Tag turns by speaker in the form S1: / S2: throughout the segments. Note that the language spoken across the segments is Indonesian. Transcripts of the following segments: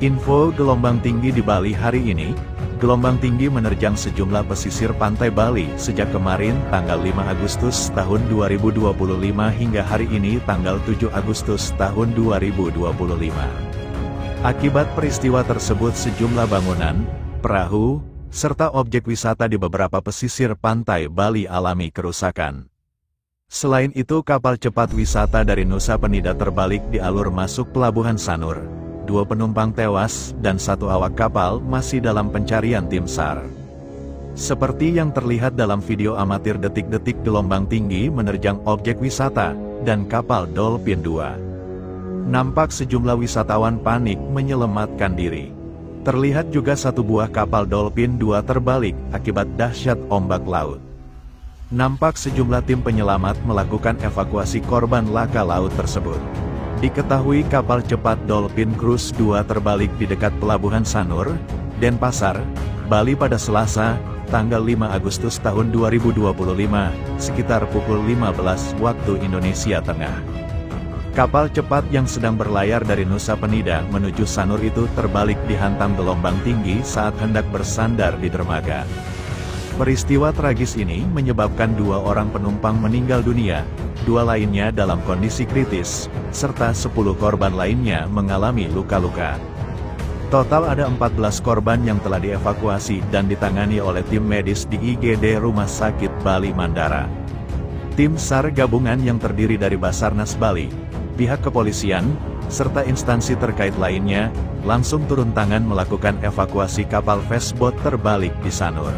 S1: Info gelombang tinggi di Bali hari ini. Gelombang tinggi menerjang sejumlah pesisir pantai Bali sejak kemarin tanggal 5 Agustus tahun 2025 hingga hari ini tanggal 7 Agustus tahun 2025. Akibat peristiwa tersebut sejumlah bangunan, perahu, serta objek wisata di beberapa pesisir pantai Bali alami kerusakan. Selain itu kapal cepat wisata dari Nusa Penida terbalik di alur masuk Pelabuhan Sanur. 2 penumpang tewas dan 1 awak kapal masih dalam pencarian tim SAR. Seperti yang terlihat dalam video amatir detik-detik gelombang tinggi menerjang objek wisata dan kapal Dolphin 2. Nampak sejumlah wisatawan panik menyelamatkan diri. Terlihat juga 1 buah kapal Dolphin 2 terbalik akibat dahsyat ombak laut. Nampak sejumlah tim penyelamat melakukan evakuasi korban laka laut tersebut. Diketahui kapal cepat Dolphin Cruise 2 terbalik di dekat Pelabuhan Sanur, Denpasar, Bali pada Selasa, tanggal 5 Agustus tahun 2025, sekitar pukul 15 waktu Indonesia Tengah. Kapal cepat yang sedang berlayar dari Nusa Penida menuju Sanur itu terbalik dihantam gelombang tinggi saat hendak bersandar di dermaga. Peristiwa tragis ini menyebabkan 2 orang penumpang meninggal dunia, 2 lainnya dalam kondisi kritis, serta 10 korban lainnya mengalami luka-luka. Total ada 14 korban yang telah dievakuasi dan ditangani oleh tim medis di IGD Rumah Sakit Bali Mandara. Tim SAR gabungan yang terdiri dari Basarnas Bali, pihak kepolisian, serta instansi terkait lainnya, langsung turun tangan melakukan evakuasi kapal fastboat terbalik di Sanur.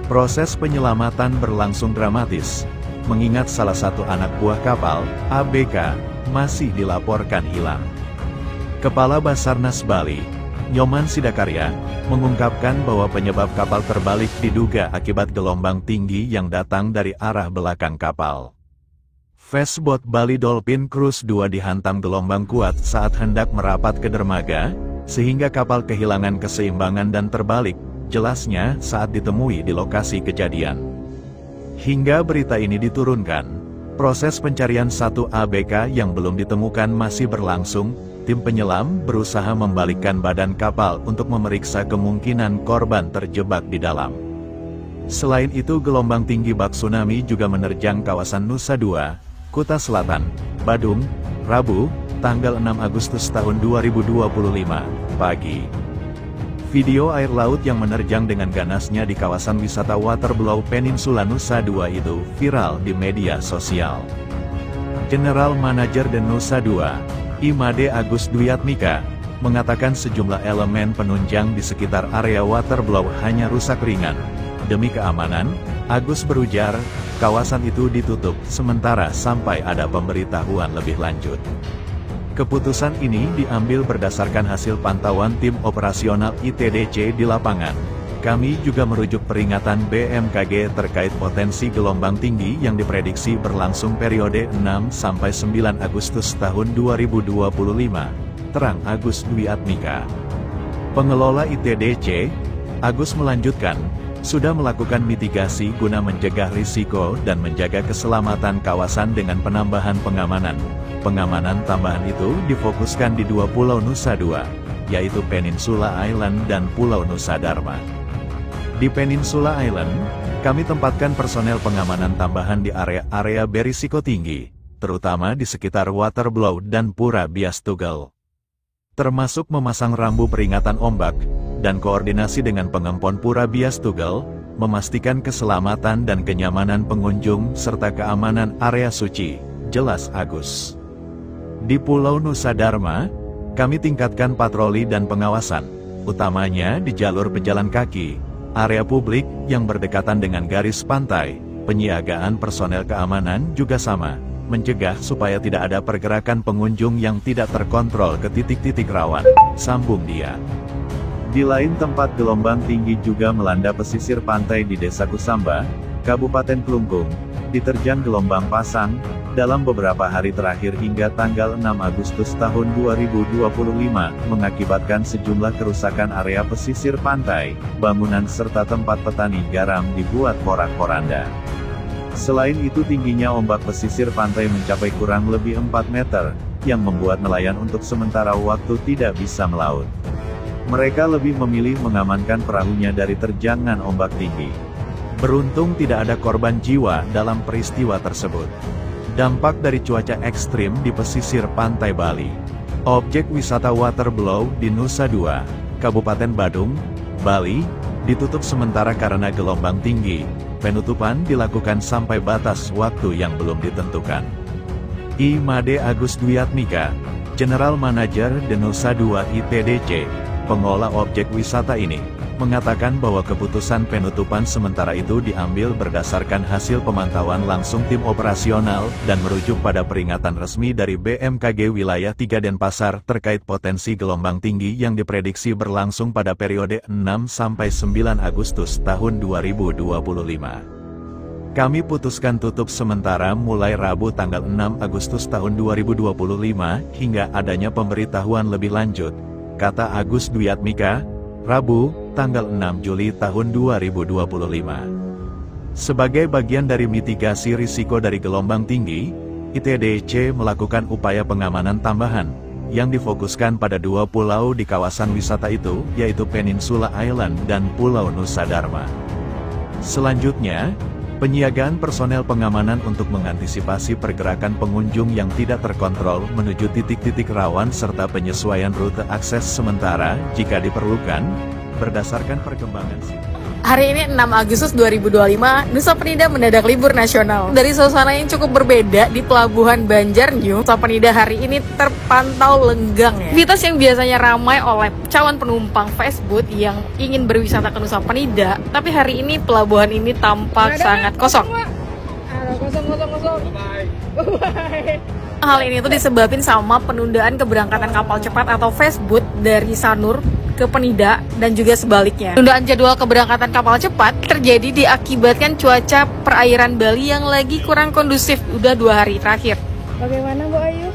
S1: Proses penyelamatan berlangsung dramatis, mengingat salah satu anak buah kapal, ABK, masih dilaporkan hilang. Kepala Basarnas Bali, Nyoman Sidakarya, mengungkapkan bahwa penyebab kapal terbalik diduga akibat gelombang tinggi yang datang dari arah belakang kapal. Fastboat Bali Dolphin Cruise 2 dihantam gelombang kuat saat hendak merapat ke dermaga, sehingga kapal kehilangan keseimbangan dan terbalik, jelasnya saat ditemui di lokasi kejadian. Hingga berita ini diturunkan, proses pencarian 1 ABK yang belum ditemukan masih berlangsung. Tim penyelam berusaha membalikkan badan kapal untuk memeriksa kemungkinan korban terjebak di dalam. Selain itu gelombang tinggi bak tsunami juga menerjang kawasan Nusa Dua, Kuta Selatan, Badung, Rabu, tanggal 6 Agustus tahun 2025, pagi. Video air laut yang menerjang dengan ganasnya di kawasan wisata Waterblow Peninsula Nusa Dua itu viral di media sosial. General Manager de Nusa Dua, Imade Agus Dwiatmika, mengatakan sejumlah elemen penunjang di sekitar area Waterblow hanya rusak ringan. Demi keamanan, Agus berujar, kawasan itu ditutup sementara sampai ada pemberitahuan lebih lanjut. Keputusan ini diambil berdasarkan hasil pantauan tim operasional ITDC di lapangan. Kami juga merujuk peringatan BMKG terkait potensi gelombang tinggi yang diprediksi berlangsung periode 6-9 Agustus tahun 2025, terang Agus Dwiatmika. Pengelola ITDC, Agus melanjutkan, sudah melakukan mitigasi guna mencegah risiko dan menjaga keselamatan kawasan dengan penambahan pengamanan. Pengamanan tambahan itu difokuskan di 2 pulau Nusa Dua, yaitu Peninsula Island dan Pulau Nusa Dharma. Di Peninsula Island, kami tempatkan personel pengamanan tambahan di area-area berisiko tinggi, terutama di sekitar Waterblow dan Pura Bias Tugel. Termasuk memasang rambu peringatan ombak, dan koordinasi dengan pengempon Pura Bias Tugel, memastikan keselamatan dan kenyamanan pengunjung serta keamanan area suci, jelas Agus. Di Pulau Nusa Dharma, kami tingkatkan patroli dan pengawasan, utamanya di jalur pejalan kaki, area publik yang berdekatan dengan garis pantai. Penyiagaan personel keamanan juga sama, mencegah supaya tidak ada pergerakan pengunjung yang tidak terkontrol ke titik-titik rawan, sambung dia. Di lain tempat gelombang tinggi juga melanda pesisir pantai di Desa Kusamba, Kabupaten Klungkung, diterjang gelombang pasang, dalam beberapa hari terakhir hingga tanggal 6 Agustus tahun 2025, mengakibatkan sejumlah kerusakan area pesisir pantai, bangunan serta tempat petani garam dibuat porak-poranda. Selain itu tingginya ombak pesisir pantai mencapai kurang lebih 4 meter, yang membuat nelayan untuk sementara waktu tidak bisa melaut. Mereka lebih memilih mengamankan perahunya dari terjangan ombak tinggi. Beruntung tidak ada korban jiwa dalam peristiwa tersebut. Dampak dari cuaca ekstrim di pesisir pantai Bali. Objek wisata Waterblow di Nusa Dua, Kabupaten Badung, Bali, ditutup sementara karena gelombang tinggi. Penutupan dilakukan sampai batas waktu yang belum ditentukan. Imade Agus Dwiatmika, General Manager di Nusa Dua ITDC, pengelola objek wisata ini, mengatakan bahwa keputusan penutupan sementara itu diambil berdasarkan hasil pemantauan langsung tim operasional dan merujuk pada peringatan resmi dari BMKG Wilayah 3 Denpasar terkait potensi gelombang tinggi yang diprediksi berlangsung pada periode 6-9 Agustus tahun 2025. Kami putuskan tutup sementara mulai Rabu tanggal 6 Agustus tahun 2025 hingga adanya pemberitahuan lebih lanjut, kata Agus Dwiatmika, Rabu, tanggal 6 Juli tahun 2025. Sebagai bagian dari mitigasi risiko dari gelombang tinggi, ITDC melakukan upaya pengamanan tambahan, yang difokuskan pada 2 pulau di kawasan wisata itu, yaitu Peninsula Island dan Pulau Nusa Dharma. Selanjutnya, penyiagaan personel pengamanan untuk mengantisipasi pergerakan pengunjung yang tidak terkontrol menuju titik-titik rawan serta penyesuaian rute akses sementara jika diperlukan, berdasarkan perkembangan.
S2: Hari ini 6 Agustus 2025, Nusa Penida mendadak libur nasional. Dari suasana yang cukup berbeda di Pelabuhan Banjarnyu, Nusa Penida hari ini terpantau lenggang ya. Aktivitas yang biasanya ramai oleh calon penumpang fastboat yang ingin berwisata ke Nusa Penida, tapi hari ini pelabuhan ini tampak sangat kosong. Hal ini tuh disebabkan sama penundaan keberangkatan kapal cepat atau fastboat dari Sanur ke Penida dan juga sebaliknya. Penundaan jadwal keberangkatan kapal cepat terjadi diakibatkan cuaca perairan Bali yang lagi kurang kondusif udah 2 hari terakhir.
S3: Bagaimana Bu Ayu?